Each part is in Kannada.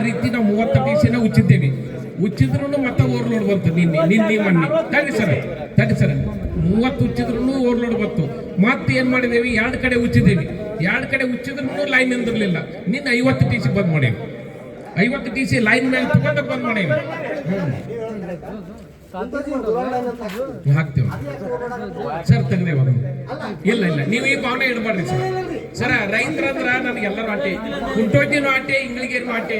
ರೀತಿ ನಾವು 30 TC ಉಚ್ಚಿದ್ದೇವೆ. ಉಚ್ಚಿದ್ರು ಮತ್ತೆ ಓವರ್ಲೋಡ್ ಬಂತು. ನಿನ್ನೆ ಮೊನ್ನೆ ತಡಿ ಸರ್ 30 ಉಚ್ಚಿದ್ರು ಓವರ್ಲೋಡ್ ಬಂತು. ಮತ್ತೆ ಏನ್ ಮಾಡಿದೇವಿ, 2 ಕಡೆ ಉಚ್ಚಿದ್ದೇವೆ. 2 ಕಡೆ ಉಚ್ಚಿದ್ರು ಲೈನ್ ಎಂದಿರ್ಲಿಲ್ಲ. ನಿನ್ನೆ 50 TC ಬಂದ್ ಮಾಡೇವಿ. 50 TC ಲೈನ್ ಮೇಲೆ ತಗೊಂಡ ಬಂದ್ ಮಾಡೇವಿ. ಹಾಕ್ತೇವೆ ಸರ್, ತೆಗ್ದೇವ. ಇಲ್ಲ ನೀವು ಈ ಭಾವನೆ ಇಡಬಾರ್ರಿ ಸರ. ರೈತರಂದ್ರ ನನಗೆ ಎಲ್ಲರೂ ಆಟೆ, ಕುಂಟೋಜಿನೂ ಆಟೆ, ಇಂಗ್ಳಿಗೇನು ಆಟೆ.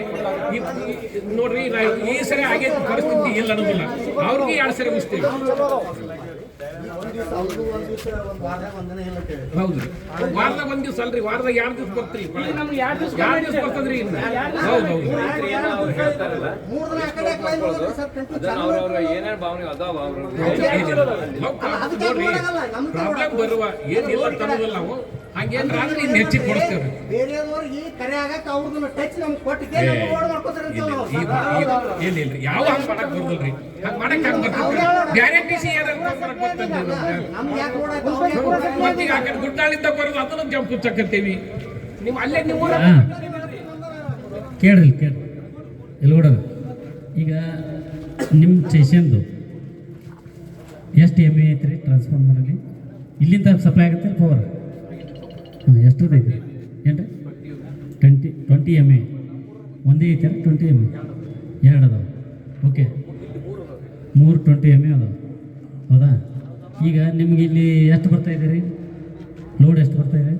ನೋಡ್ರಿ, ಈ ಸರಿ ಆಗೈತಿ ಪರಿಸ್ಥಿತಿ ಇಲ್ಲ ಅನ್ನೋದಿಲ್ಲ. ಅವ್ರಿಗೆ 2 ಸರಿ ಉಳಿಸ್ತೇವೆ. ಹೌದ್ರಿ, ವಾರದಾಗ 1 ದಿವಸ ಅಲ್ರಿ, ವಾರದಾಗ 2 ದಿವಸ ಬರ್ತೀರಿ. 2 ದಿವಸ ಬರ್ತದ್ರಿ. ಹೌದು ಪ್ರಾಬ್ಲಮ್ ಬರುವ ಏನಿಲ್ಲ ತನ್ನೋದಿಲ್ಲ. ನಾವು ಹಂಗೇನ್ ರಾತ್ರಿ ಹೆಚ್ಚಿಗೆ ಕೊಡಿಸ್ತೇವೆ. ಏನಿಲ್ರಿ, ಯಾವ ಹಂಗ್ ಮಾಡಕ್ ಬರ್ದಲ್ರಿ. ಹಂಗ್ ಮಾಡಕ್ ಹಂಗ್ ಬರ್ತದ್ರಿ. ಗ್ಯಾರಂಟಿ ಮತ್ತೀಗ ಆ ಕಡೆ ಗುಡ್ಡಾಳಿಂದ ಬರೋದು ಅದನ್ನು ಜಂಪ್ ಚಕ್ಕಂತೀವಿ. ನೀವು ಅಲ್ಲೇ ನೀವು ಕೇಳ್ರಿ ಎಲ್ಲಿ ನೋಡೋಣ. ಈಗ ನಿಮ್ಮ ಸ್ಟೇಷನ್ದು ಎಷ್ಟು MA ಐತ್ರಿ ಟ್ರಾನ್ಸ್ಫಾರ್ಮರಲ್ಲಿ? ಇಲ್ಲಿಂದ ಸಪ್ಲೈ ಆಗುತ್ತೆ ಪವರ್? ಎಷ್ಟರದ್ದು ಐತ್ರಿ? ಏನ್ರಿ 20 MA ಒಂದೇ ಐತೆ? 20 MA 2 ಅದಾವೆ. ಓಕೆ, 3 20 MA ಅದಾವೆ. ಹೌದಾ? ಈಗ ನಿಮ್ಗೆ ಇಲ್ಲಿ ಎಷ್ಟು ಬರ್ತಾ ಇದೆ ರೀ ಲೋಡ್? ಎಷ್ಟು ಬರ್ತಾ ಇದೆ?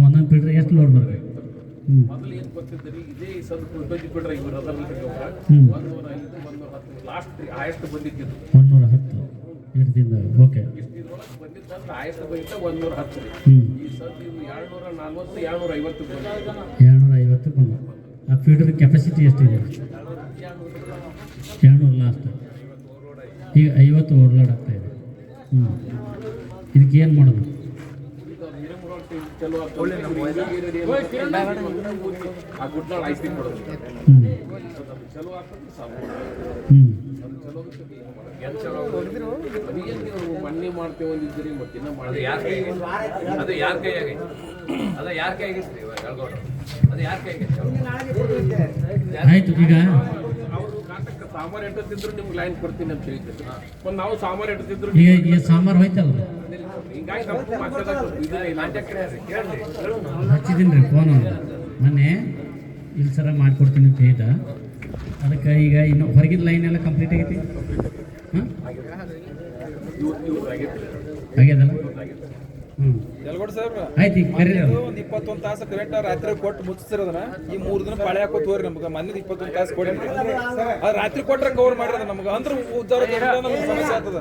ಒಂದೊಂದು ಫೀಡ್ರ್ ಎಷ್ಟು ಲೋಡ್ ಬರ್ತದೆ? 110 ಇರ್ತಿದ್ದ. ಓಕೆ, 250 ಬಂದು. ಆ ಫೀಡರ್ ಕೆಪಾಸಿಟಿ ಎಷ್ಟಿದೆ? 200 ಲಾಸ್ಟ್. ಈಗ 50 ಓವರ್ಲೋಡ್ ಆಗ್ತಾ ಇದೆ. ಇದಕ್ಕೆ ಏನು ಮಾಡೋದು? ಮಣ್ಣಿ ಮಾಡ್ತೇವೆ ಒಂದಿದ್ರಿ ಮತ್ತಿನ್ನ ಆಯ್ತು. ಈಗ ಸಾಂಬಾರ್ ಎಟ್ಟತ್ತಿದ್ರು ನಿಮ್ಗೆ ಲೈನ್ ಕೊಡ್ತೀನಿ ಅಂತ ಹೇಳಿದ್ದೆ. ಒಂದು ನಾವು ಸಾಂಬಾರ್ ಎಟ್ಟತ್ತಿದ್ರು ಈಗ ಸಾಂಬಾರು ಹೋಯ್ತಲ್ಲ, ಹಿಂಗಾಗಿ ಹಚ್ಚಿದ್ದೀನಿ ರೀ ಫೋನು ಮೊನ್ನೆ. ಇಲ್ಲಿ ಸರ ಮಾಡಿಕೊಡ್ತೀನಿ ಅಂತ ಹೇಳಿದ. ಅದಕ್ಕೆ ಈಗ ಇನ್ನು ಹೊರಗಿನ ಲೈನ್ ಎಲ್ಲ ಕಂಪ್ಲೀಟ್ ಆಗೈತಿ. ಹಾಂ, ಆಗ್ಯದಲ್ಲ? ಆಯ್ತು. ಈಗ ಕರೀರಿ. ಒಂದು 21 ತಾಸು ಕರೆಂಟ್ ರಾತ್ರಿ ಕೊಟ್ಟು ಮುಚ್ಚಿಸಿರೋದನ್ನ ಈ 3 ದಿನ ಪಾಳೆ ಹಾಕೋತ ಹೋಗ್ರಿ. ನಮ್ಗೆ ಮನೇಲಿ 21 ತಾಸು ಕೊಡಿ. ರಾತ್ರಿ ಕೊಟ್ರೆ ಕವರ್ ಮಾಡಿರೋದು ನಮ್ಗೆ ಅಂದ್ರೆ ಸಮಸ್ಯೆ ಆಗ್ತದ.